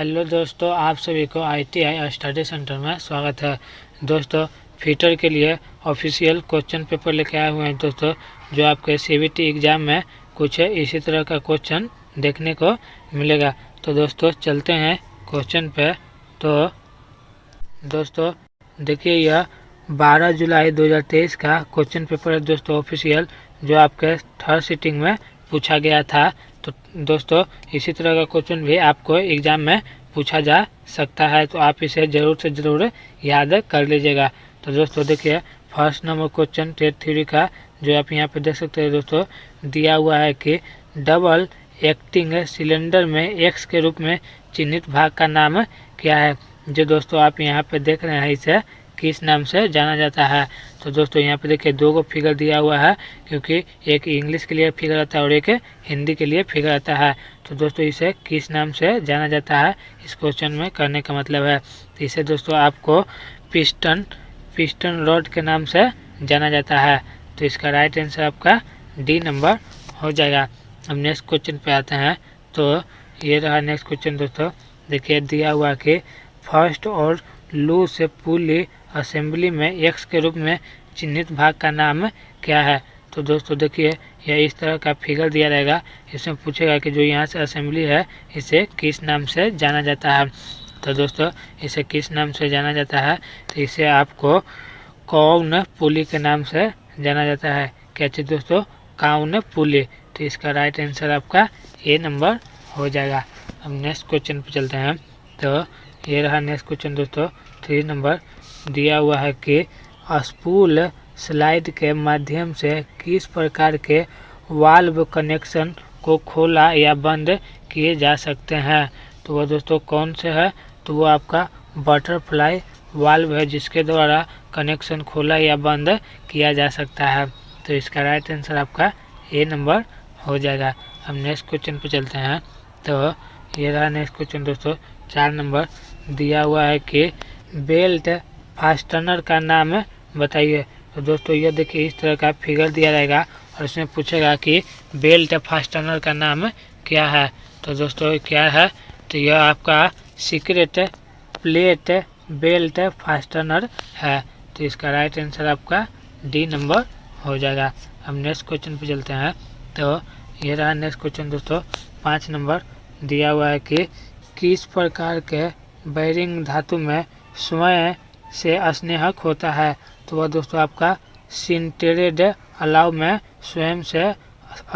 Hello दोस्तों, आप सभी को ITI स्टडी सेंटर में स्वागत है। दोस्तों, फीटर के लिए ऑफिशियल क्वेश्चन पेपर लेके आए हुए हैं दोस्तों, जो आपके CBT एग्ज़ाम में कुछ इसी तरह का क्वेश्चन देखने को मिलेगा। तो दोस्तों चलते हैं क्वेश्चन पे। तो दोस्तों देखिए, यह 12 जुलाई 2023 का क्वेश्चन पेपर है दोस्तों, ऑफिशियल, जो आपके थर्ड सिटिंग में पूछा गया था। तो दोस्तों इसी तरह का क्वेश्चन भी आपको एग्ज़ाम में पूछा जा सकता है, तो आप इसे ज़रूर से ज़रूर याद कर लीजिएगा। तो दोस्तों देखिए, फर्स्ट नंबर क्वेश्चन टेट थ्योरी का, जो आप यहाँ पे देख सकते हैं दोस्तों, दिया हुआ है कि डबल एक्टिंग सिलेंडर में एक्स के रूप में चिन्हित भाग का नाम क्या है। जो दोस्तों आप यहाँ पे देख रहे हैं, इसे किस नाम से जाना जाता है। तो दोस्तों यहाँ पे देखिए, दो को फिगर दिया हुआ है, क्योंकि एक इंग्लिश के लिए फिगर आता है और एक हिंदी के लिए फिगर आता है। तो दोस्तों इसे किस नाम से जाना जाता है, इस क्वेश्चन में करने का मतलब है। तो इसे दोस्तों आपको पिस्टन रॉड के नाम से जाना जाता है। तो इसका राइट आंसर आपका डी नंबर हो जाएगा। अब नेक्स्ट क्वेश्चन पे आते हैं। तो ये रहा नेक्स्ट क्वेश्चन दोस्तों, देखिए दिया हुआ कि फर्स्ट और लूज पुली असेंबली में एक्स के रूप में चिन्हित भाग का नाम क्या है। तो दोस्तों देखिए, यह इस तरह का फिगर दिया रहेगा, इसमें पूछेगा कि जो यहाँ से असेंबली है, इसे किस नाम से जाना जाता है। तो दोस्तों इसे किस नाम से जाना जाता है, तो इसे आपको काउन पुली के नाम से जाना जाता है। क्या चीज़ दोस्तों, काउन पुली। तो इसका राइट आंसर आपका ए नंबर हो जाएगा। अब नेक्स्ट क्वेश्चन पे चलते हैं। तो ये रहा नेक्स्ट क्वेश्चन दोस्तों, 3 नंबर, दिया हुआ है कि स्पूल स्लाइड के माध्यम से किस प्रकार के वाल्व कनेक्शन को खोला या बंद किए जा सकते हैं। तो वह दोस्तों कौन से है, तो वो आपका बटरफ्लाई वाल्व है, जिसके द्वारा कनेक्शन खोला या बंद किया जा सकता है। तो इसका राइट आंसर आपका ए नंबर हो जाएगा। अब नेक्स्ट क्वेश्चन पे चलते हैं। तो ये रहा नेक्स्ट क्वेश्चन दोस्तों, 4 नंबर, दिया हुआ है कि बेल्ट फास्टनर का नाम बताइए। तो दोस्तों ये देखिए, इस तरह का फिगर दिया रहेगा और इसमें पूछेगा कि बेल्ट फास्टनर का नाम क्या है। तो दोस्तों क्या है, तो यह आपका सीक्रेट प्लेट बेल्ट फास्टनर है। तो इसका राइट आंसर आपका डी नंबर हो जाएगा। अब नेक्स्ट क्वेश्चन पे चलते हैं। तो ये रहा नेक्स्ट क्वेश्चन दोस्तों, 5 नंबर, दिया हुआ है कि किस प्रकार के बेरिंग धातु में स्वयं से स्नेहक होता है। तो वह दोस्तों आपका सिंटेरेड अलाव में स्वयं से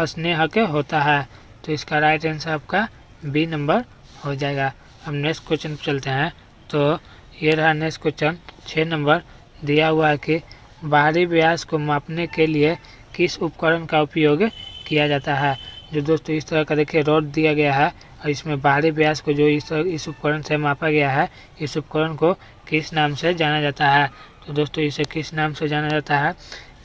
स्नेहक होता है। तो इसका राइट आंसर आपका बी नंबर हो जाएगा। अब नेक्स्ट क्वेश्चन पर चलते हैं। तो ये रहा नेक्स्ट क्वेश्चन, 6 नंबर, दिया हुआ है कि बाहरी व्यास को मापने के लिए किस उपकरण का उपयोग किया जाता है। जो दोस्तों इस तरह का देखिए रॉड दिया गया है और इसमें बाहरी व्यास को जो इस उपकरण से मापा गया है, इस उपकरण को किस नाम से जाना जाता है। तो दोस्तों इसे किस नाम से जाना जाता है,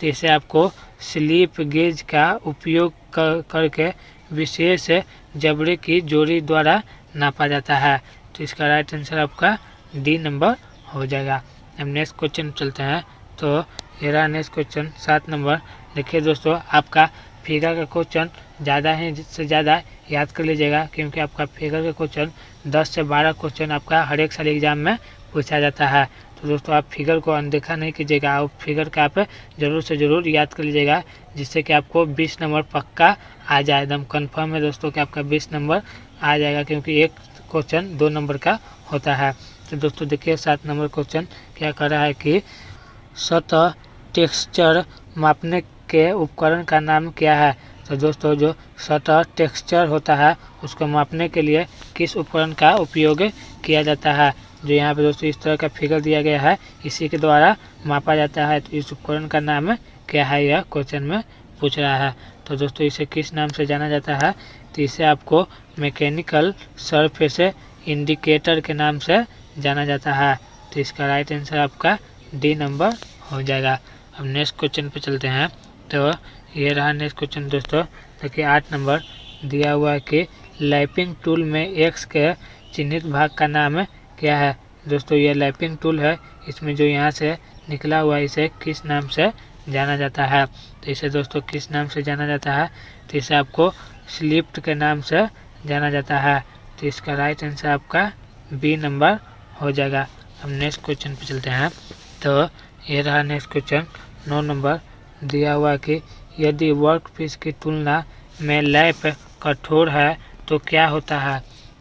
तो इसे आपको स्लिप गेज का उपयोग करके विशेष जबड़े की जोड़ी द्वारा नापा जाता है। तो इसका राइट आंसर आपका डी नंबर हो जाएगा। अब नेक्स्ट क्वेश्चन चलते हैं। तो ये रहा नेक्स्ट क्वेश्चन, 7 नंबर, देखिए दोस्तों, आपका फिगर का क्वेश्चन ज़्यादा है, जिससे ज़्यादा याद कर लीजिएगा, क्योंकि आपका फिगर का क्वेश्चन 10 से 12 क्वेश्चन आपका हर एक साल एग्जाम में पूछा जाता है। तो दोस्तों आप फिगर को अनदेखा नहीं कीजिएगा, आप फिगर का आप ज़रूर से ज़रूर याद कर लीजिएगा, जिससे कि आपको 20 नंबर पक्का आ जाए। एकदम कन्फर्म है दोस्तों कि आपका 20 नंबर आ जाएगा, क्योंकि एक क्वेश्चन 2 नंबर का होता है। तो दोस्तों देखिए, 7 नंबर क्वेश्चन क्या कर रहा है कि सतह टेक्सचर मापने के उपकरण का नाम क्या है। तो दोस्तों जो सतह टेक्सचर होता है, उसको मापने के लिए किस उपकरण का उपयोग किया जाता है। जो यहाँ पे दोस्तों इस तरह का फिगर दिया गया है, इसी के द्वारा मापा जाता है। तो इस उपकरण का नाम क्या है, यह क्वेश्चन में पूछ रहा है। तो दोस्तों इसे किस नाम से जाना जाता है, तो इसे आपको मैकेनिकल सरफेस इंडिकेटर के नाम से जाना जाता है। तो इसका राइट आंसर आपका डी नंबर हो जाएगा। अब नेक्स्ट क्वेश्चन पे चलते हैं। तो ये रहा नेक्स्ट क्वेश्चन दोस्तों, देखिए 8 नंबर, दिया हुआ है कि लैपिंग टूल में एक्स के चिन्हित भाग का नाम क्या है। दोस्तों ये लैपिंग टूल है, इसमें जो यहाँ से निकला हुआ है, इसे किस नाम से जाना जाता है। तो इसे दोस्तों किस नाम से जाना जाता है, तो इसे आपको स्लिप्ट के नाम से जाना जाता है। तो इसका राइट आंसर आपका बी नंबर हो जाएगा। अब नेक्स्ट क्वेश्चन पे चलते हैं। तो ये रहा नेक्स्ट क्वेश्चन 9 नंबर। दिया हुआ कि यदि वर्कपीस की तुलना में लैप कठोर है तो क्या होता है।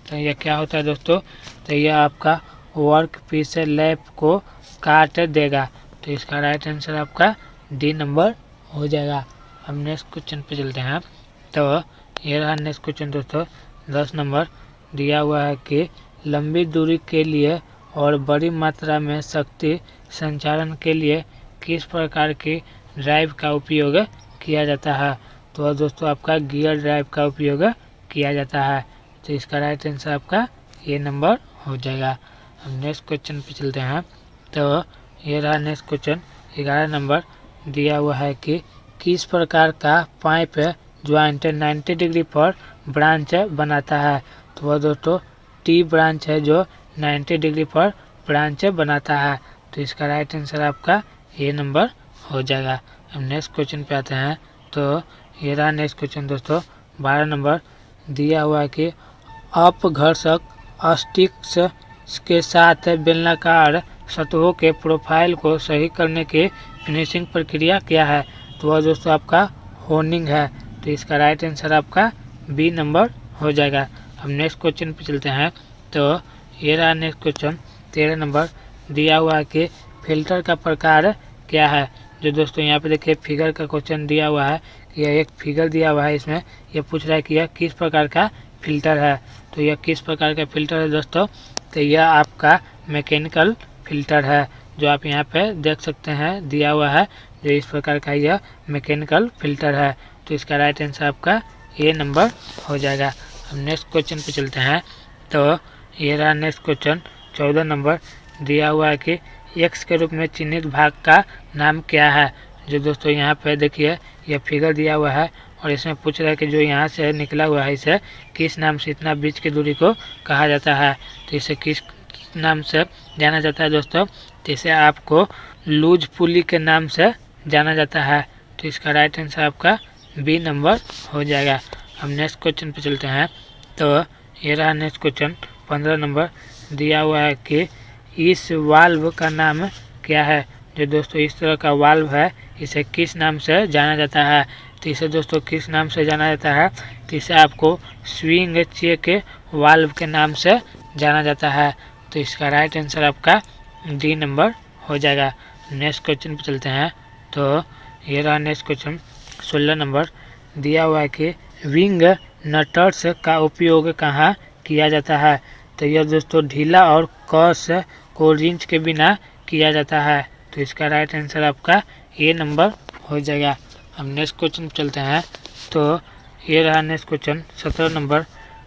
तो यह क्या होता है दोस्तों, तो यह आपका वर्कपीस से लैप को काट देगा। तो इसका राइट आंसर आपका डी नंबर हो जाएगा। अब नेक्स्ट क्वेश्चन पे चलते हैं। तो ये रहा नेक्स्ट क्वेश्चन दोस्तों 10 नंबर। दिया हुआ है कि लंबी दूरी के लिए और बड़ी मात्रा में शक्ति संचारण के लिए किस प्रकार की ड्राइव का उपयोग किया जाता है। तो दोस्तों आपका गियर ड्राइव का उपयोग किया जाता है। तो इसका राइट आंसर आपका ये नंबर हो जाएगा। अब नेक्स्ट क्वेश्चन पे चलते हैं। तो ये रहा नेक्स्ट क्वेश्चन 11 नंबर। दिया हुआ है कि किस प्रकार का पाइप ज्वाइंट 90 डिग्री पर ब्रांच बनाता है। तो वह दोस्तों टी ब्रांच है जो 90 डिग्री पर ब्रांच बनाता है। तो इसका राइट आंसर आपका ये नंबर हो जाएगा। अब नेक्स्ट क्वेश्चन पे आते हैं। तो ये रहा नेक्स्ट क्वेश्चन दोस्तों 12 नंबर। दिया हुआ है कि अपघर्षक स्टिक्स के साथ बेलनाकार सतहों के प्रोफाइल को सही करने की फिनिशिंग प्रक्रिया क्या है। तो वह दोस्तों आपका होनिंग है। तो इसका राइट आंसर आपका बी नंबर हो जाएगा। अब नेक्स्ट क्वेश्चन पे चलते हैं। तो ये रहा नेक्स्ट क्वेश्चन 13 नंबर। दिया हुआ है कि फिल्टर का प्रकार क्या है। जो दोस्तों यहाँ पे देखिए फिगर का क्वेश्चन दिया हुआ है। यह एक फिगर दिया हुआ है, इसमें यह पूछ रहा है कि यह किस प्रकार का फिल्टर है। तो यह किस प्रकार का फिल्टर है दोस्तों, तो यह आपका मैकेनिकल फिल्टर है, जो आप यहाँ पे देख सकते हैं दिया हुआ है। जो इस प्रकार का यह मैकेनिकल फिल्टर है। तो इसका राइट आंसर आपका ए नंबर हो जाएगा। अब नेक्स्ट क्वेश्चन पे चलते हैं। तो ये रहा नेक्स्ट क्वेश्चन 14 नंबर। दिया हुआ है कि एक्स के रूप में चिन्हित भाग का नाम क्या है। जो दोस्तों यहाँ पे देखिए यह फिगर दिया हुआ है और इसमें पूछ रहा है कि जो यहाँ से निकला हुआ है इसे किस नाम से इतना बीच की दूरी को कहा जाता है। तो इसे किस नाम से जाना जाता है दोस्तों, तो इसे आपको लूज पुली के नाम से जाना जाता है। तो इसका राइट आंसर आपका बी नंबर हो जाएगा। हम नेक्स्ट क्वेश्चन पे चलते हैं। तो ये रहा नेक्स्ट क्वेश्चन 15 नंबर। दिया हुआ है कि इस वाल्व का नाम क्या है। जो दोस्तों इस तरह का वाल्व है इसे किस नाम से जाना जाता है। तो इसे दोस्तों किस नाम से जाना जाता है, तो इसे आपको स्विंग चेक वाल्व के नाम से जाना जाता है। तो इसका राइट आंसर आपका डी नंबर हो जाएगा। नेक्स्ट क्वेश्चन पे चलते हैं। तो ये रहा नेक्स्ट क्वेश्चन 16 नंबर। दिया हुआ है कि विंग नटर्स का उपयोग कहाँ किया जाता है। तो यह दोस्तों ढीला और कस को रिंच के बिना किया जाता है। तो इसका राइट आंसर आपका ए नंबर हो जाएगा। हम नेक्स्ट क्वेश्चन पे चलते हैं। तो ये रहा नेक्स्ट क्वेश्चन 17 नंबर।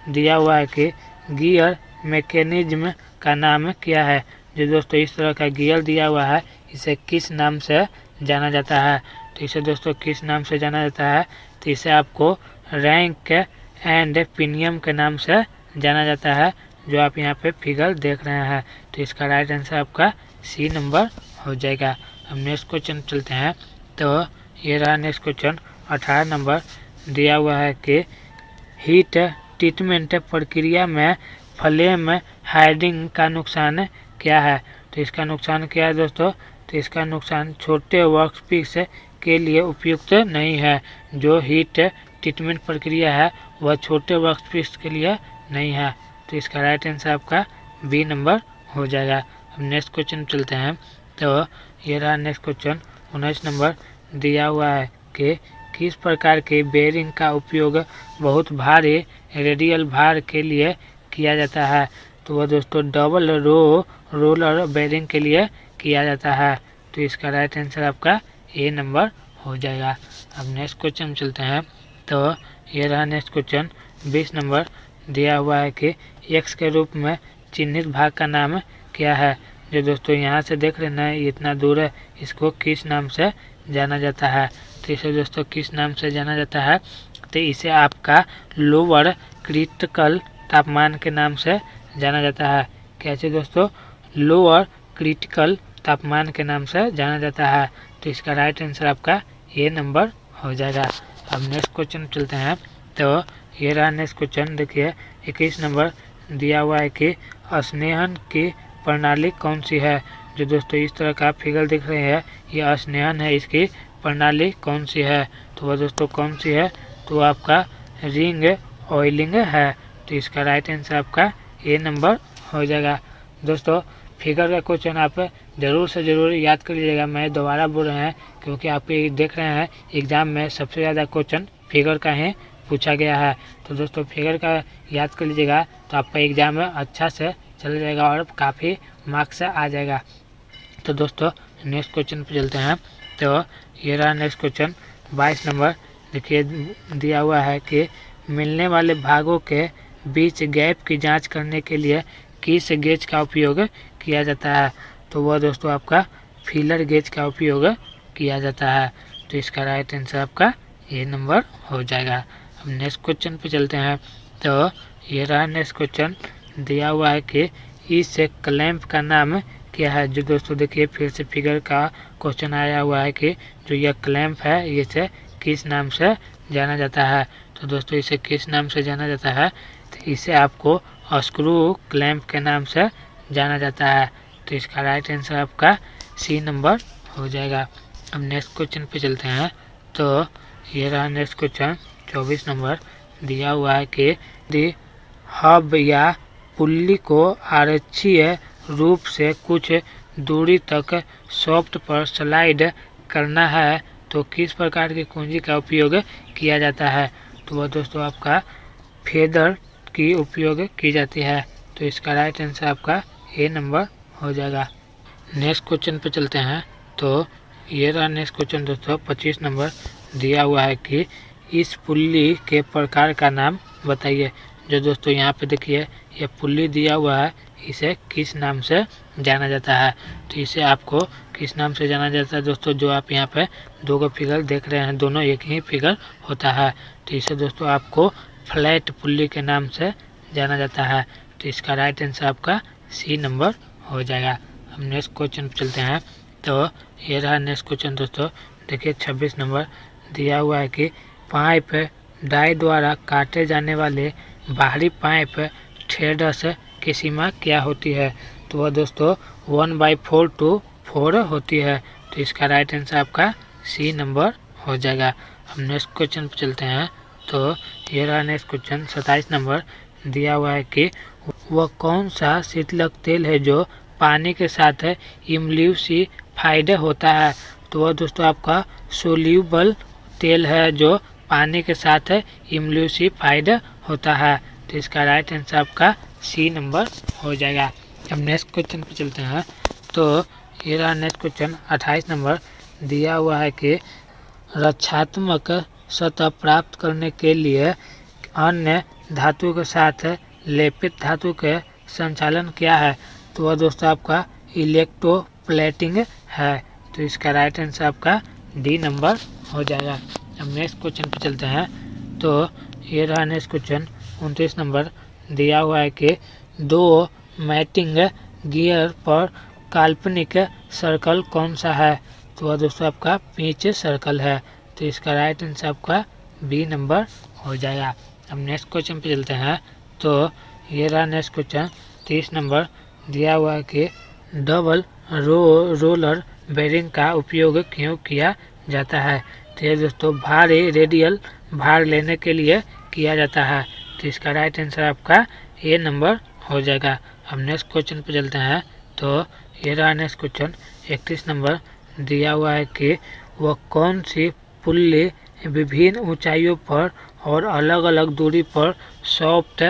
दिया हुआ है कि गियर मैकेनिज्म का नाम क्या है। जो दोस्तों इस तरह का गियर दिया हुआ है इसे किस नाम से जाना जाता है। तो इसे दोस्तों किस नाम से जाना जाता है, तो इसे आपको रैंक एंड पिनियम के नाम से जाना जाता है, जो आप यहाँ पे फिगर देख रहे हैं। तो इसका राइट आंसर आपका सी नंबर हो जाएगा। हम नेक्स्ट क्वेश्चन चलते हैं। तो ये रहा नेक्स्ट क्वेश्चन 18 नंबर। दिया हुआ है कि हीट ट्रीटमेंट प्रक्रिया में फ्लेम हाइडिंग का नुकसान क्या है। तो इसका नुकसान क्या है दोस्तों, तो इसका नुकसान छोटे वर्कपीस के लिए उपयुक्त नहीं है। जो हीट ट्रीटमेंट प्रक्रिया है वह छोटे वर्कपीस के लिए नहीं है। तो इसका राइट आंसर आपका बी नंबर हो जाएगा। अब नेक्स्ट क्वेश्चन चलते हैं। तो ये रहा नेक्स्ट क्वेश्चन 19 नंबर। दिया हुआ है कि किस प्रकार के बेरिंग का उपयोग बहुत भारी रेडियल भार के लिए किया जाता है। तो वह दोस्तों डबल रोलर बेरिंग के लिए किया जाता है। तो इसका राइट आंसर आपका ए नंबर हो जाएगा। अब नेक्स्ट क्वेश्चन चलते हैं। तो ये रहा नेक्स्ट क्वेश्चन 20 नंबर। दिया हुआ है कि एक्स के रूप में चिन्हित भाग का नाम क्या है। जो दोस्तों यहाँ से देख रहे हैं इतना दूर है, इसको किस नाम से जाना जाता है। तो इसे दोस्तों किस नाम से जाना जाता है, तो इसे आपका लोअर क्रिटिकल तापमान के नाम से जाना जाता है। कैसे दोस्तों, लोअर क्रिटिकल तापमान के नाम से जाना जाता है। तो इसका राइट आंसर आपका ए नंबर हो जाएगा। अब नेक्स्ट क्वेश्चन चलते हैं। तो ये रहा नेक्स्ट क्वेश्चन देखिए 21 नंबर। दिया हुआ है कि स्नेहन की प्रणाली कौन सी है। जो दोस्तों इस तरह का फिगर दिख रहे हैं ये स्नेहन है, इसकी प्रणाली कौन सी है। तो वह दोस्तों कौन सी है, तो आपका रिंग ऑयलिंग है। तो इसका राइट आंसर आपका ए नंबर हो जाएगा। दोस्तों फिगर का क्वेश्चन आप ज़रूर से ज़रूर याद कर लीजिएगा। मैं दोबारा बोल रहे हैं क्योंकि आप ये देख रहे हैं एग्ज़ाम में सबसे ज़्यादा क्वेश्चन फिगर का ही पूछा गया है। तो दोस्तों फिगर का याद कर लीजिएगा तो आपका एग्ज़ाम में अच्छा से चल जाएगा और काफ़ी मार्क्स आ जाएगा। तो दोस्तों नेक्स्ट क्वेश्चन पे चलते हैं। तो ये रहा नेक्स्ट क्वेश्चन 22 नंबर। देखिए दिया हुआ है कि मिलने वाले भागों के बीच गैप की जांच करने के लिए किस गेज का उपयोग किया जाता है। तो वह दोस्तों आपका फीलर गेज का उपयोग किया जाता है। तो इसका राइट आंसर आपका ए नंबर हो जाएगा। अब नेक्स्ट क्वेश्चन पे चलते हैं। तो ये रहा नेक्स्ट क्वेश्चन। दिया हुआ है कि इस क्लैंप का नाम क्या है। जो दोस्तों देखिए फिर से फिगर का क्वेश्चन आया हुआ है कि जो यह क्लैंप है इसे किस नाम से जाना जाता है। तो दोस्तों इसे किस नाम से जाना जाता है, तो इसे आपको स्क्रू क्लैंप के नाम से जाना जाता है। तो इसका राइट आंसर आपका सी नंबर हो जाएगा। अब नेक्स्ट क्वेश्चन पे चलते हैं। तो ये रहा नेक्स्ट क्वेश्चन 24 नंबर। दिया हुआ है कि यदि हब या पुल्ली को आरक्षीय रूप से कुछ दूरी तक सॉफ्ट पर स्लाइड करना है तो किस प्रकार की कुंजी का उपयोग किया जाता है। तो वह दोस्तों आपका फेदर की उपयोग की जाती है। तो इसका राइट आंसर आपका ए नंबर हो जाएगा। नेक्स्ट क्वेश्चन पे चलते हैं। तो ये रहा नेक्स्ट क्वेश्चन दोस्तों 25 नंबर। दिया हुआ है कि इस पुल्ली के प्रकार का नाम बताइए। जो दोस्तों यहाँ पे देखिए ये पुल्ली दिया हुआ है, इसे किस नाम से जाना जाता है। तो इसे आपको किस नाम से जाना जाता है दोस्तों, जो आप यहाँ पे दो गो फिगर देख रहे हैं दोनों एक ही फिगर होता है। तो इसे दोस्तों आपको फ्लैट पुल्ली के नाम से जाना जाता है। तो इसका राइट आंसर आपका सी नंबर हो जाएगा। हम नेक्स्ट क्वेश्चन पर चलते हैं। तो ये रहा नेक्स्ट क्वेश्चन दोस्तों देखिए 26 नंबर। दिया हुआ है कि पाइप डाई द्वारा काटे जाने वाले बाहरी पाइप थ्रेड्स की सीमा क्या होती है। तो वह दोस्तों 1/4 to 4 होती है। तो इसका राइट आंसर आपका सी नंबर हो जाएगा। हम नेक्स्ट क्वेश्चन पर चलते हैं। तो ये रहा नेक्स्ट क्वेश्चन 27 नंबर। दिया हुआ है कि वह कौन सा शीतलक तेल है जो पानी के साथ इम्ल्यूसिफाइड होता है। तो वह दोस्तों आपका सोल्यूबल तेल है जो पानी के साथ इम्ल्यूसिफाइड होता है। तो इसका राइट आंसर आपका सी नंबर हो जाएगा। अब नेक्स्ट क्वेश्चन पे चलते हैं। तो ये रहा नेक्स्ट क्वेश्चन 28 नंबर। दिया हुआ है कि रक्षात्मक सतह प्राप्त करने के लिए अन्य धातु के साथ लेपित धातु के संचालन क्या है। तो वह दोस्तों आपका इलेक्ट्रोप्लेटिंग है। तो इसका राइट आंसर आपका डी नंबर हो जाएगा। अब नेक्स्ट क्वेश्चन पे चलते हैं। तो ये रहा नेक्स्ट क्वेश्चन 29 नंबर। दिया हुआ है कि दो मैटिंग गियर पर काल्पनिक सर्कल कौन सा है। तो वह दोस्तों आपका पिच सर्कल है। तो इसका राइट आंसर आपका बी नंबर हो जाएगा। अब नेक्स्ट क्वेश्चन पे चलते हैं। तो ये रहा नेक्स्ट क्वेश्चन 30 नंबर। दिया हुआ है कि डबल रोलर बेरिंग का उपयोग क्यों किया जाता है। तो ये दोस्तों भारी रेडियल भार लेने के लिए किया जाता है। तो इसका राइट आंसर आपका ए नंबर हो जाएगा। अब नेक्स्ट क्वेश्चन पे चलते हैं। तो ये रहा नेक्स्ट क्वेश्चन 31 नंबर। दिया हुआ है कि वह कौन सी पुल्ली विभिन्न ऊंचाइयों पर और अलग अलग दूरी पर सॉफ्ट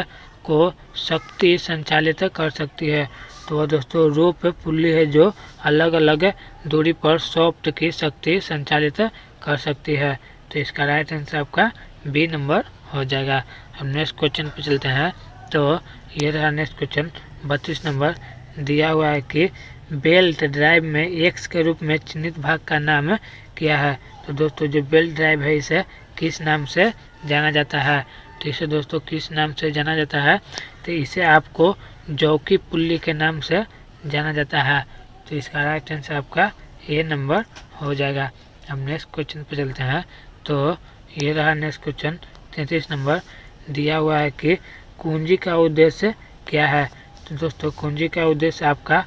को शक्ति संचालित कर सकती है। तो वह दोस्तों रोप पुल्ली है जो अलग अलग दूरी पर सॉफ्ट की शक्ति संचालित कर सकती है। तो इसका राइट आंसर आपका बी नंबर हो जाएगा। हम नेक्स्ट क्वेश्चन पे चलते हैं। तो ये रहा नेक्स्ट क्वेश्चन 32 नंबर। दिया हुआ है कि बेल्ट ड्राइव में एक्स के रूप में चिन्हित भाग का नाम क्या है। तो दोस्तों जो बेल्ट ड्राइव है इसे किस नाम से जाना जाता है। तो इसे दोस्तों किस नाम से जाना जाता है, तो इसे आपको जौकी पुल्ली के नाम से जाना जाता है। तो इसका राइट आंसर आपका ए नंबर हो जाएगा। हम नेक्स्ट क्वेश्चन पे चलते हैं। तो ये रहा नेक्स्ट क्वेश्चन 33 नंबर। दिया हुआ है कि कुंजी का उद्देश्य क्या है। तो तो दोस्तों कुंजी का उद्देश्य आपका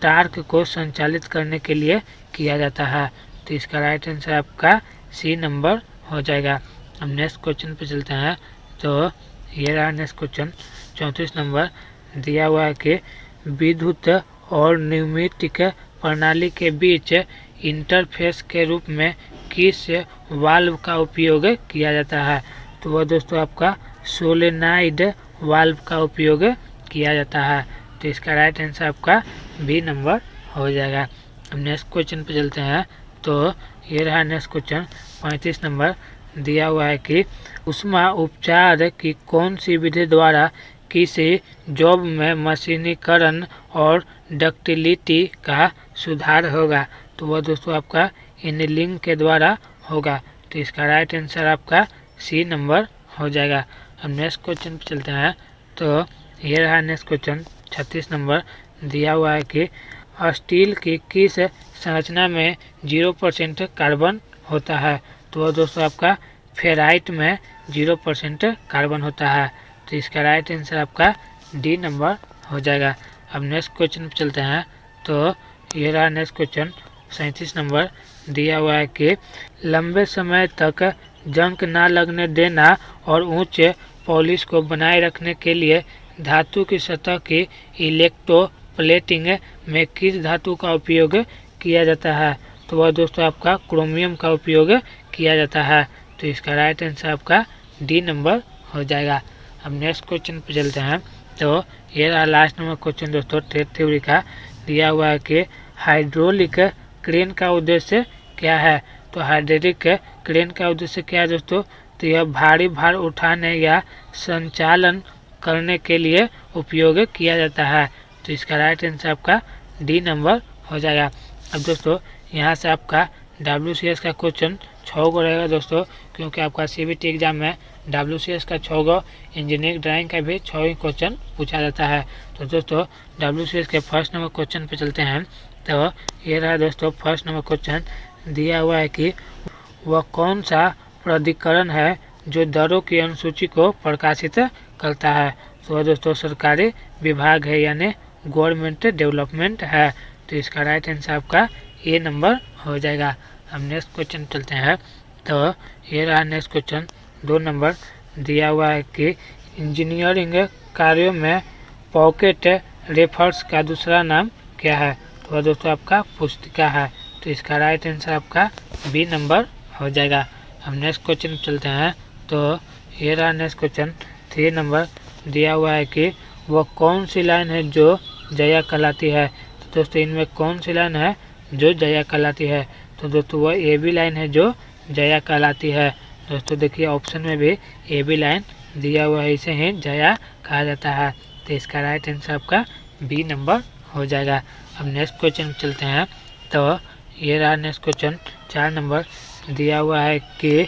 टार्क को संचालित करने के लिए किया जाता है। तो इसका राइट आंसर आपका सी नंबर हो जाएगा। अब नेक्स्ट क्वेश्चन पे चलते हैं। तो ये रहा नेक्स्ट क्वेश्चन 34 नंबर। दिया हुआ है कि विद्युत और न्यूमेटिक प्रणाली के बीच इंटरफेस के रूप में किस वाल्व का उपयोग किया जाता है। तो वह दोस्तों आपका सोलेनाइड वाल्व का उपयोग किया जाता है। तो इसका राइट आंसर आपका बी नंबर हो जाएगा। अब नेक्स्ट क्वेश्चन पे चलते हैं। तो ये रहा नेक्स्ट क्वेश्चन 35 नंबर। दिया हुआ है कि ऊष्मा उपचार की कौन सी विधि द्वारा किसी जॉब में मशीनीकरण और डक्टिलिटी का सुधार होगा। तो वह दोस्तों आपका एनीलिंग के द्वारा होगा। तो इसका राइट आंसर आपका सी नंबर हो जाएगा। अब नेक्स्ट क्वेश्चन पे चलते हैं। तो ये रहा नेक्स्ट क्वेश्चन 36 नंबर। दिया हुआ है कि स्टील की किस संरचना में 0% कार्बन होता है। तो वह दोस्तों आपका फेराइट में 0% कार्बन होता है। तो इसका राइट आंसर आपका डी नंबर हो जाएगा। अब नेक्स्ट क्वेश्चन पे चलते हैं। तो ये रहा नेक्स्ट क्वेश्चन 37 नंबर। दिया हुआ है कि लंबे समय तक जंग ना लगने देना और ऊंचे पॉलिश को बनाए रखने के लिए धातु की सतह की इलेक्ट्रोप्लेटिंग में किस धातु का उपयोग किया जाता है। तो वह दोस्तों आपका क्रोमियम का उपयोग किया जाता है। तो इसका राइट आंसर आपका डी नंबर हो जाएगा। अब नेक्स्ट क्वेश्चन पे चलते हैं। तो ये रहा लास्ट नंबर क्वेश्चन दोस्तों ट्रेड थ्योरी का। दिया हुआ है कि हाइड्रोलिक क्रेन का उद्देश्य क्या है। तो हाइड्रोलिक क्रेन का उद्देश्य क्या है दोस्तों। तो यह भारी भार उठाने या संचालन करने के लिए उपयोग किया जाता है। तो इसका राइट आंसर आपका डी नंबर हो जाएगा। अब दोस्तों यहाँ से आपका WCS का क्वेश्चन 6 गो रहेगा दोस्तों, क्योंकि आपका CBT एग्जाम में WCS का 6 गो, इंजीनियरिंग ड्राइंग का भी 6 ही क्वेश्चन पूछा जाता है। तो दोस्तों WCS के फर्स्ट नंबर क्वेश्चन पे चलते हैं। तो ये रहा दोस्तों फर्स्ट नंबर क्वेश्चन। दिया हुआ है कि वह कौन सा प्राधिकरण है जो दरों की अनुसूची को प्रकाशित करता है। तो वह दोस्तों सरकारी विभाग है, यानी गवर्नमेंट डेवलपमेंट है। तो इसका राइट आंसर आपका ए नंबर हो जाएगा। अब नेक्स्ट क्वेश्चन चलते हैं। तो ये रहा नेक्स्ट क्वेश्चन 2 नंबर। दिया हुआ है कि इंजीनियरिंग कार्यों में पॉकेट रेफर्स का दूसरा नाम क्या है। तो वह दोस्तों आपका पुस्तिका है। तो इसका राइट आंसर आपका बी नंबर हो जाएगा। हम नेक्स्ट क्वेश्चन चलते हैं। तो ये रहा नेक्स्ट क्वेश्चन 3 नंबर। दिया हुआ है कि वह कौन सी लाइन है जो जया कहलाती है। तो दोस्तों इनमें कौन सी लाइन है जो जया कहलाती है। तो दोस्तों वह ए बी लाइन है जो जया कहलाती है। दोस्तों देखिए ऑप्शन में भी ए बी लाइन दिया हुआ है, इसे ही जया कहा जाता है। तो इसका राइट आंसर आपका बी नंबर हो जाएगा। अब नेक्स्ट क्वेश्चन चलते हैं। तो ये रहा नेक्स्ट क्वेश्चन 4 नंबर। दिया हुआ है कि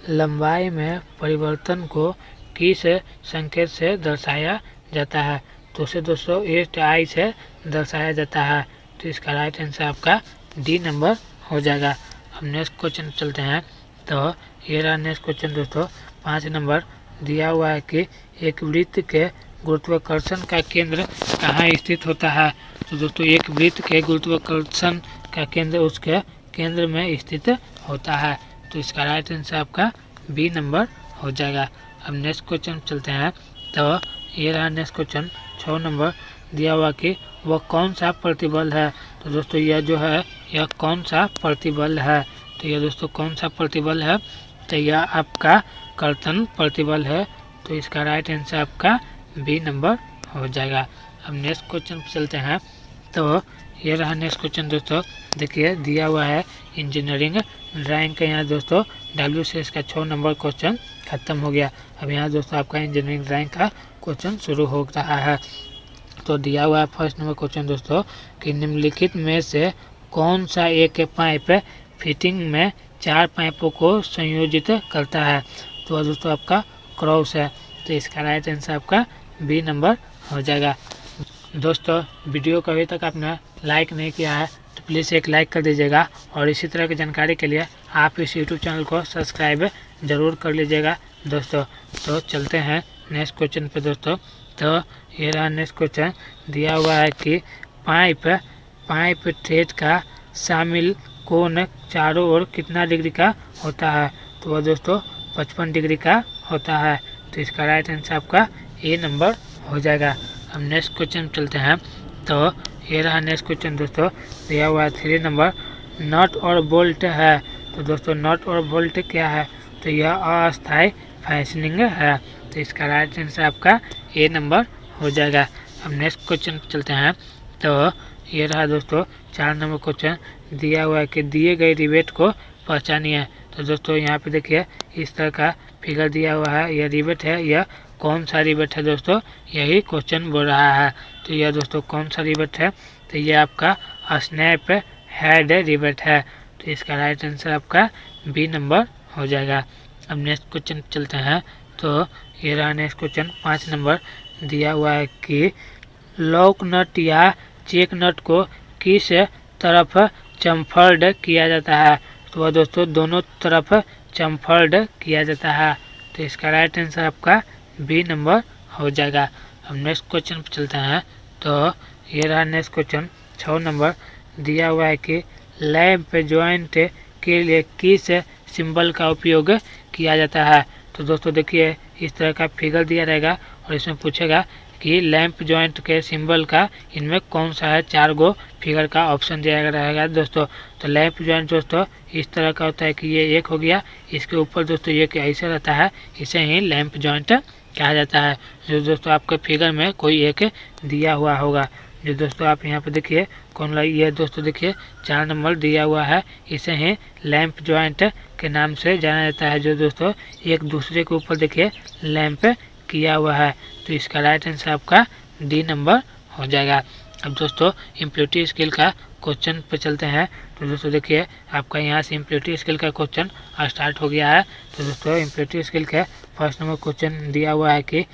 लंबाई में परिवर्तन को किस संकेत से दर्शाया जाता है। तो उसे दोस्तों एस्ट आई से दर्शाया जाता है। तो इसका राइट आंसर आपका डी नंबर हो जाएगा। अब नेक्स्ट क्वेश्चन चलते हैं। तो ये रहा नेक्स्ट क्वेश्चन दोस्तों 5 नंबर। दिया हुआ है कि एक वृत्त के गुरुत्वाकर्षण का केंद्र कहाँ स्थित होता है। तो दोस्तों एक वृत्त के गुरुत्वाकर्षण का केंद्र उसके केंद्र में स्थित होता है। तो इसका राइट आंसर आपका बी नंबर हो जाएगा। अब नेक्स्ट क्वेश्चन चलते हैं। तो ये रहा नेक्स्ट क्वेश्चन 6 नंबर। दिया हुआ कि वह कौन सा प्रतिबल है। तो दोस्तों यह जो है यह कौन सा प्रतिबल है। तो यह दोस्तों कौन सा प्रतिबल है। तो यह आपका कर्तन प्रतिबल है। तो इसका राइट आंसर आपका बी नंबर हो जाएगा। अब नेक्स्ट क्वेश्चन चलते हैं। तो ये रहा नेक्स्ट क्वेश्चन दोस्तों, देखिए दिया हुआ है इंजीनियरिंग ड्राइंग का। यहाँ दोस्तों WCS का 6 नंबर क्वेश्चन खत्म हो गया। अब यहाँ दोस्तों आपका इंजीनियरिंग ड्राइंग का क्वेश्चन शुरू हो रहा है। तो दिया हुआ है फर्स्ट नंबर क्वेश्चन दोस्तों कि निम्नलिखित में से कौन सा एक पाइप फिटिंग में 4 पाइपों को संयोजित करता है। तो दोस्तों आपका क्रॉस है। तो इसका राइट आंसर आपका बी नंबर हो जाएगा। दोस्तों वीडियो को अभी तक आपने लाइक नहीं किया है तो प्लीज़ एक लाइक कर दीजिएगा, और इसी तरह की जानकारी के लिए आप इस YouTube चैनल को सब्सक्राइब ज़रूर कर लीजिएगा दोस्तों। तो चलते हैं नेक्स्ट क्वेश्चन पे दोस्तों। तो ये रहा नेक्स्ट क्वेश्चन दिया हुआ है कि पाइप थ्रेड का शामिल कोण चारों ओर कितना डिग्री का होता है। तो वह दोस्तों 55 डिग्री का होता है। तो इसका राइट आंसर आपका ए नंबर हो जाएगा। अब नेक्स्ट क्वेश्चन चलते हैं। तो ये रहा नेक्स्ट क्वेश्चन दोस्तों दिया हुआ है 3 नंबर नट और बोल्ट है। तो दोस्तों नट और बोल्ट क्या है, तो यह अस्थायी फैसनिंग है। तो इसका राइट आंसर आपका ए नंबर हो जाएगा। अब नेक्स्ट क्वेश्चन चलते हैं। तो ये रहा दोस्तों 4 नंबर क्वेश्चन दिया हुआ है कि दिए गए रिवेट को पहचानिए। तो दोस्तों यहाँ पे देखिए इस तरह का फिगर दिया हुआ है, यह रिवेट है। यह कौन सा रिवेट है दोस्तों, यही क्वेश्चन बोल रहा है। तो यह दोस्तों कौन सा रिवेट है, तो यह आपका स्नैप हेड रिवेट है। तो इसका राइट आंसर आपका बी नंबर हो जाएगा। अब नेक्स्ट क्वेश्चन चलते हैं। तो ये रहा नेक्स्ट क्वेश्चन 5 नंबर दिया हुआ है कि लॉक नट या चेक नट को किस तरफ चम्फर्ड किया जाता है। तो वह दोस्तों दोनों तरफ चम्फर्ड किया जाता है। तो इसका राइट आंसर आपका बी नंबर हो जाएगा। अब नेक्स्ट क्वेश्चन पर चलते हैं। तो ये रहा नेक्स्ट क्वेश्चन 6 नंबर दिया हुआ है कि लैंप जॉइंट के लिए किस सिंबल का उपयोग किया जाता है। तो दोस्तों देखिए इस तरह का फिगर दिया रहेगा और इसमें पूछेगा कि लैंप जॉइंट के सिंबल का इनमें कौन सा है। 4 गो फिगर का ऑप्शन दिया रहेगा दोस्तों। तो लैंप जॉइंट दोस्तों इस तरह का होता है कि ये एक हो गया, इसके ऊपर दोस्तों ये ऐसे रहता है, इसे ही लैंप जॉइंट कहा जाता है। जो दोस्तों आपके फिगर में कोई एक दिया हुआ होगा, जो दोस्तों आप यहाँ पे देखिए कौन ला, ये दोस्तों देखिए 4 नंबर दिया हुआ है, इसे ही लैंप जॉइंट के नाम से जाना जाता है। जो दोस्तों एक दूसरे के ऊपर देखिए लैंप किया हुआ है। तो इसका राइट आंसर आपका डी नंबर हो जाएगा। अब दोस्तों इम्प्योरिटी स्केल का क्वेश्चन पे चलते हैं। तो दोस्तों देखिए आपका यहाँ से इम्प्योरिटी स्केल का क्वेश्चन स्टार्ट हो गया है। तो दोस्तों इम्प्योरिटी स्केल का फर्स्ट नंबर क्वेश्चन दिया हुआ है कि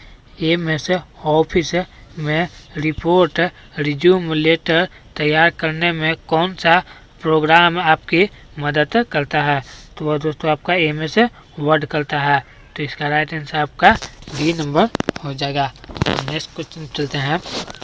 एमएस ऑफिस में रिपोर्ट रिज्यूम लेटर तैयार करने में कौन सा प्रोग्राम आपकी मदद करता है। तो वह दोस्तों आपका एमएस वर्ड करता है। तो इसका राइट आंसर आपका डी नंबर हो जाएगा। नेक्स्ट क्वेश्चन चलते हैं।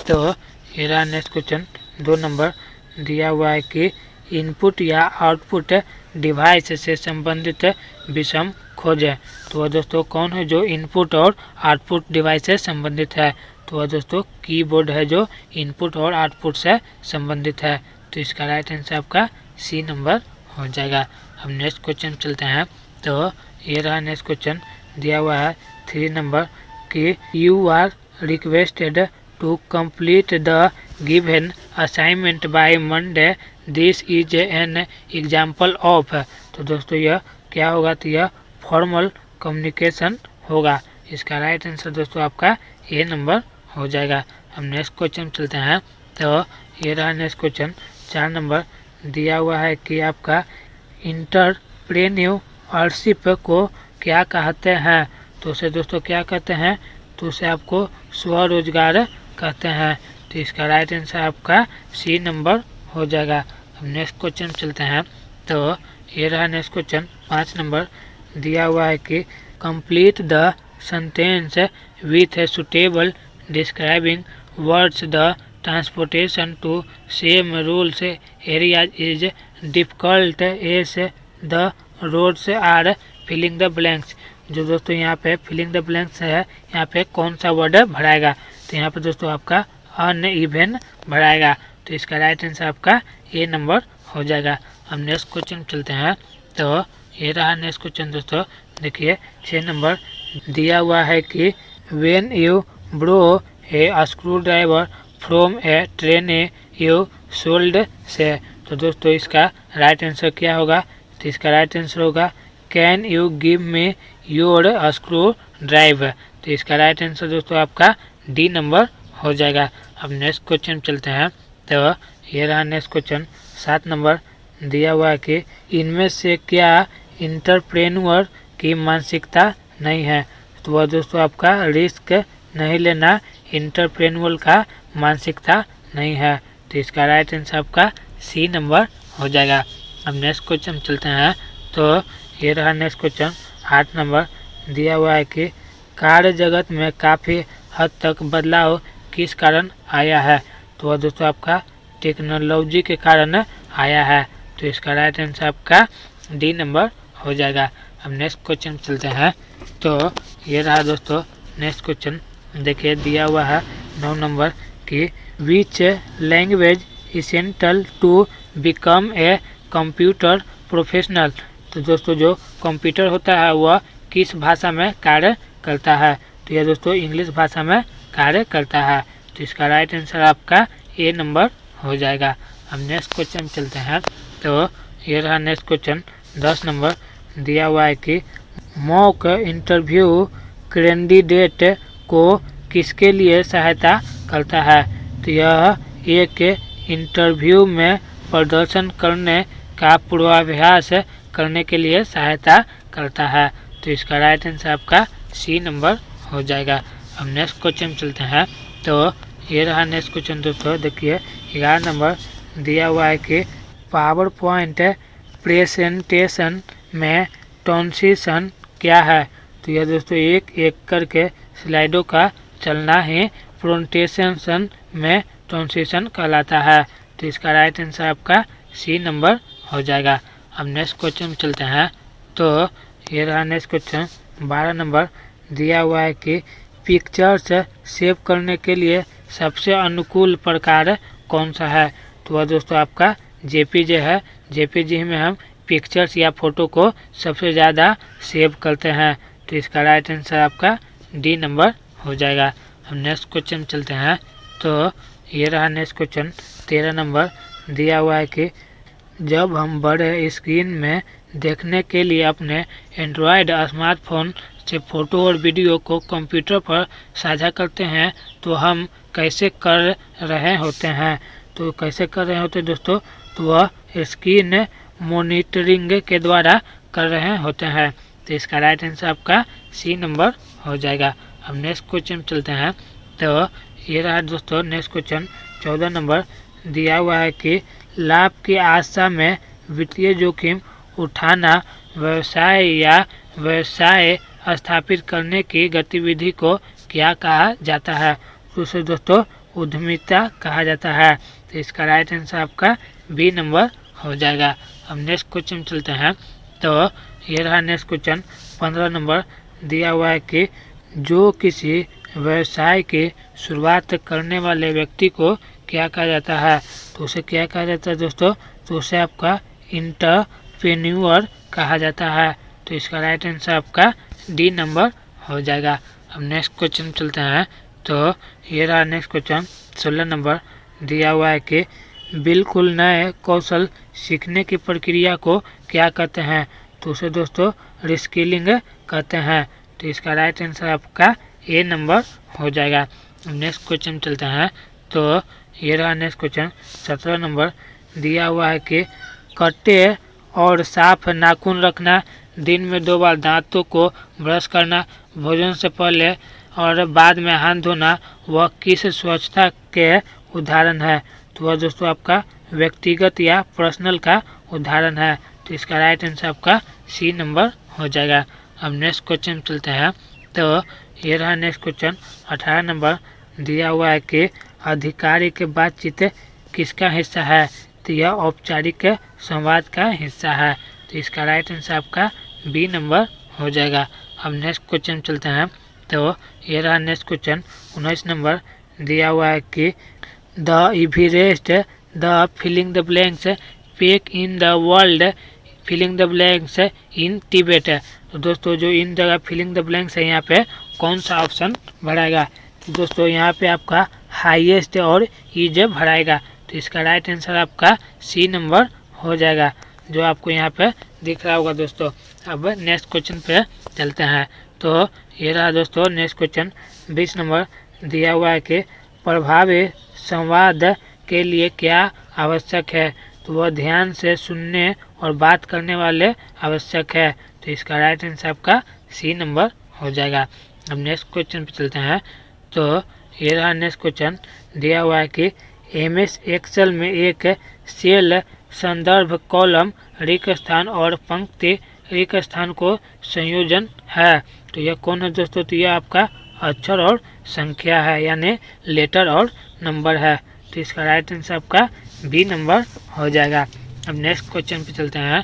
तो ये रहा नेक्स्ट क्वेश्चन 2 नंबर दिया हुआ है कि इनपुट या आउटपुट डिवाइस से संबंधित विषम खोजें। तो वह दोस्तों कौन है जो इनपुट और आउटपुट डिवाइस से संबंधित है। तो वह दोस्तों कीबोर्ड है जो इनपुट और आउटपुट से संबंधित है। तो इसका राइट आंसर आपका सी नंबर हो जाएगा। अब नेक्स्ट क्वेश्चन चलते हैं। तो ये रहा नेक्स्ट क्वेश्चन दिया हुआ है 3 नंबर कि you are requested to complete the given assignment by Monday, this is an example of. तो दोस्तों यह क्या होगा, तो यह फॉर्मल कम्युनिकेशन होगा। इसका राइट आंसर दोस्तों आपका ए नंबर हो जाएगा। हम नेक्स्ट क्वेश्चन चलते हैं। तो ये रहा नेक्स्ट क्वेश्चन 4 नंबर दिया हुआ है कि आपका एंटरप्रेन्योरशिप को क्या कहते हैं। तो उसे दोस्तों क्या कहते हैं, तो उसे आपको स्वरोजगार कहते हैं। तो इसका राइट आंसर आपका सी नंबर हो जाएगा। अब नेक्स्ट क्वेश्चन चलते हैं। तो ये रहा नेक्स्ट क्वेश्चन 5 नंबर दिया हुआ है कि complete the sentence with a suitable describing words the transportation to same rules areas is difficult as the roads are filling the blanks. जो दोस्तों यहाँ पे फिलिंग द ब्लैंक्स है, यहाँ पे कौन सा वर्ड भराएगा। तो यहाँ पे दोस्तों आपका अनइवन भराएगा। तो इसका राइट आंसर आपका ए नंबर हो जाएगा। हम नेक्स्ट क्वेश्चन चलते हैं। तो ये रहा नेक्स्ट क्वेश्चन दोस्तों देखिए 6 नंबर दिया हुआ है कि when you bro A screw driver from A train you sold से। तो दोस्तों इसका राइट आंसर क्या होगा, तो इसका राइट आंसर होगा can you give me your screw drive. तो इसका राइट आंसर दोस्तों आपका डी नंबर हो जाएगा। अब नेक्स्ट क्वेश्चन चलते हैं। तो ये रहा नेक्स्ट क्वेश्चन 7 नंबर दिया हुआ है कि इनमें से क्या इंटरप्रेन्योर की मानसिकता नहीं है। तो वह दोस्तों आपका रिस्क नहीं लेना इंटरप्रेन्योर का मानसिकता नहीं है। तो इसका राइट आंसर आपका सी नंबर हो जाएगा। अब नेक्स्ट क्वेश्चन चलते हैं। तो ये रहा नेक्स्ट क्वेश्चन 8 नंबर दिया हुआ है कि कार्य जगत में काफ़ी हद तक बदलाव किस कारण आया है? तो वह दोस्तों आपका टेक्नोलॉजी के कारण आया है। तो इसका राइट आंसर आपका डी नंबर हो जाएगा। अब नेक्स्ट क्वेश्चन चलते हैं। तो ये रहा दोस्तों नेक्स्ट क्वेश्चन, देखिए दिया हुआ है 9 नंबर की which language essential to become a computer professional. तो दोस्तों जो कंप्यूटर होता है वह किस भाषा में कार्य करता है? तो यह दोस्तों इंग्लिश भाषा में कार्य करता है। तो इसका राइट आंसर आपका ए नंबर हो जाएगा। अब नेक्स्ट क्वेश्चन चलते हैं। तो ये रहा नेक्स्ट क्वेश्चन 10 नंबर, दिया हुआ है कि मॉक इंटरव्यू कैंडिडेट को किसके लिए सहायता करता है? तो यह एक इंटरव्यू में प्रदर्शन करने का पूर्वाभ्यास करने के लिए सहायता करता है। तो इसका राइट आंसर आपका सी नंबर हो जाएगा। अब नेक्स्ट क्वेश्चन चलते हैं। तो ये रहा नेक्स्ट क्वेश्चन दोस्तों, देखिए 11 नंबर दिया हुआ है कि पावर पॉइंट प्रेजेंटेशन में ट्रांजिशन क्या है? तो यह दोस्तों एक एक करके स्लाइडों का चलना ही प्रेजेंटेशन में ट्रांजिशन कहलाता है। तो इसका राइट आंसर आपका सी नंबर हो जाएगा। अब नेक्स्ट क्वेश्चन चलते हैं। तो ये रहा नेक्स्ट क्वेश्चन 12 नंबर, दिया हुआ है कि पिक्चर्स सेव करने के लिए सबसे अनुकूल प्रकार कौन सा है? तो वह दोस्तों आपका जेपीजी है। जेपीजी में हम पिक्चर्स या फोटो को सबसे ज़्यादा सेव करते हैं। तो इसका राइट आंसर आपका डी नंबर हो जाएगा। हम नेक्स्ट क्वेश्चन चलते हैं। तो ये रहा नेक्स्ट क्वेश्चन 13 नंबर, दिया हुआ है कि जब हम बड़े स्क्रीन में देखने के लिए अपने एंड्रॉयड स्मार्टफोन से फ़ोटो और वीडियो को कंप्यूटर पर साझा करते हैं तो हम कैसे कर रहे होते हैं? तो कैसे कर रहे होते हैं दोस्तों? तो वह स्क्रीन मॉनिटरिंग के द्वारा कर रहे होते हैं। तो इसका राइट आंसर आपका सी नंबर हो जाएगा। अब नेक्स्ट क्वेश्चन चलते हैं। तो ये रहा दोस्तों नेक्स्ट क्वेश्चन 14 नंबर, दिया हुआ है कि लाभ की आशा में वित्तीय जोखिम उठाना व्यवसाय या व्यवसाय स्थापित करने की गतिविधि को क्या कहा जाता है? तो उसे दोस्तों उद्यमिता कहा जाता है। तो इसका राइट आंसर आपका बी नंबर हो जाएगा। अब नेक्स्ट क्वेश्चन चलते हैं। तो ये रहा नेक्स्ट क्वेश्चन 15 नंबर, दिया हुआ है कि जो किसी व्यवसाय की शुरुआत करने वाले व्यक्ति को क्या कहा जाता है? तो उसे क्या कहा जाता है दोस्तों? तो उसे आपका एंटरप्रेन्योर कहा जाता है। तो इसका राइट आंसर आपका डी नंबर हो जाएगा। अब नेक्स्ट क्वेश्चन चलते हैं। तो ये रहा नेक्स्ट क्वेश्चन 16 नंबर, दिया हुआ है कि बिल्कुल नए कौशल सीखने की प्रक्रिया को क्या कहते हैं? तो उसे दोस्तों रिस्किलिंग कहते हैं। तो इसका राइट आंसर आपका ए नंबर हो जाएगा। नेक्स्ट क्वेश्चन चलते हैं। तो ये रहा नेक्स्ट क्वेश्चन 17 नंबर, दिया हुआ है कि कटे और साफ नाखून रखना, दिन में 2 बार दांतों को ब्रश करना, भोजन से पहले और बाद में हाथ धोना वह किस स्वच्छता के उदाहरण है? तो वह दोस्तों आपका व्यक्तिगत या पर्सनल का उदाहरण है। तो इसका राइट आंसर आपका सी नंबर हो जाएगा। अब नेक्स्ट क्वेश्चन चलते हैं। तो ये रहा नेक्स्ट क्वेश्चन 18 नंबर, दिया हुआ है कि अधिकारी के बातचीत किसका हिस्सा है? तो यह औपचारिक संवाद का हिस्सा है। तो इसका राइट आंसर आपका बी नंबर हो जाएगा। अब नेक्स्ट क्वेश्चन चलते हैं। तो ये रहा नेक्स्ट क्वेश्चन 19 नंबर, दिया हुआ है कि the Everest the filling the blanks peak in the world filling the blanks in Tibet. तो दोस्तों जो इन जगह फिलिंग द ब्लैंक्स है यहाँ पे कौन सा ऑप्शन भराएगा? तो दोस्तों यहाँ पे आपका हाईएस्ट और इज भराएगा। तो इसका राइट आंसर आपका सी नंबर हो जाएगा, जो आपको यहाँ पे दिख रहा होगा दोस्तों। अब नेक्स्ट क्वेश्चन पे चलते हैं। तो ये रहा दोस्तों नेक्स्ट क्वेश्चन 20 नंबर, दिया हुआ है कि प्रभावी संवाद के लिए क्या आवश्यक है? तो वह ध्यान से सुनने और बात करने वाले आवश्यक है। तो इसका राइट आंसर आपका सी नंबर हो जाएगा। अब नेक्स्ट क्वेश्चन पे चलते हैं। तो ये रहा नेक्स्ट क्वेश्चन, दिया हुआ है कि एमएस एक्सेल में एक सेल संदर्भ कॉलम रिक्त स्थान और पंक्ति रिक्त स्थान को संयोजन है। तो यह कौन है दोस्तों? तो यह आपका अक्षर और संख्या है, यानी लेटर और नंबर है। तो इसका राइट आंसर आपका बी नंबर हो जाएगा। अब नेक्स्ट क्वेश्चन पे चलते हैं।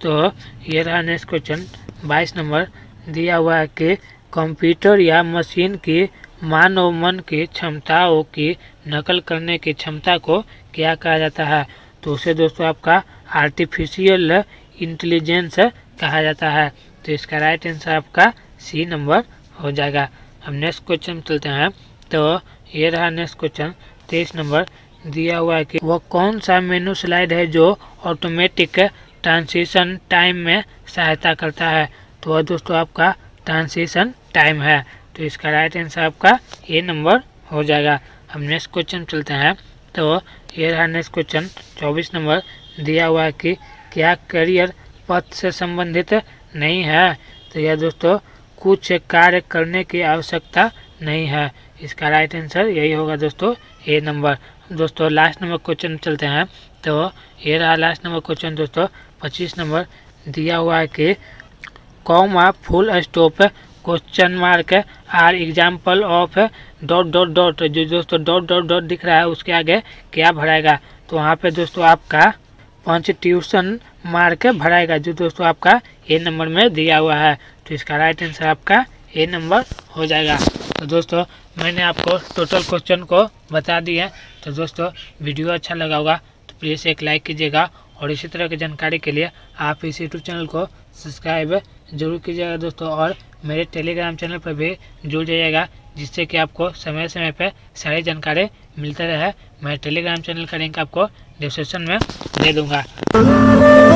तो ये रहा नेक्स्ट क्वेश्चन 22 नंबर। दिया हुआ है कि कंप्यूटर या मशीन की मानव मन की क्षमताओं की नकल करने की क्षमता को क्या कहा जाता है? तो उसे दोस्तों आपका आर्टिफिशियल इंटेलिजेंस कहा जाता है। तो इसका राइट आंसर आपका सी नंबर हो जाएगा। अब नेक्स्ट क्वेश्चन चलते हैं। तो ये रहा नेक्स्ट क्वेश्चन 23 नंबर। दिया हुआ है कि वह कौन सा मेनू स्लाइड है जो ऑटोमेटिक ट्रांजिशन टाइम में सहायता करता है? तो वह दोस्तों आपका ट्रांजिशन टाइम है। तो इसका राइट आंसर आपका ए नंबर हो जाएगा। अब नेक्स्ट क्वेश्चन चलते हैं। तो ये रहा नेक्स्ट क्वेश्चन 24 नंबर। दिया हुआ है कि क्या करियर पथ से संबंधित नहीं है? तो यह दोस्तों कुछ कार्य करने की आवश्यकता नहीं है। इसका राइट आंसर यही होगा दोस्तों ए नंबर। दोस्तों लास्ट नंबर क्वेश्चन चलते हैं। तो ये रहा लास्ट नंबर क्वेश्चन दोस्तों 25 नंबर। दिया हुआ है कि comma full stop question mark are example of dot dot dot. जो दोस्तों डॉट डॉट डॉट दिख रहा है उसके आगे क्या भराएगा? तो वहाँ पे दोस्तों आपका पंक्चुएशन मार्क भराएगा, जो दोस्तों आपका ए नंबर में दिया हुआ है। तो इसका राइट आंसर आपका ए नंबर हो जाएगा। तो दोस्तों मैंने आपको टोटल क्वेश्चन को बता दिया। तो दोस्तों वीडियो अच्छा लगा होगा तो प्लीज़ एक लाइक कीजिएगा, और इसी तरह की जानकारी के लिए आप इस यूट्यूब चैनल को सब्सक्राइब जरूर कीजिएगा दोस्तों, और मेरे टेलीग्राम चैनल पर भी जुड़ जाइएगा, जिससे कि आपको समय समय पर सारी जानकारी मिलते रहे। मैं टेलीग्राम चैनल का लिंक आपको डिस्क्रिप्शन में दे दूँगा।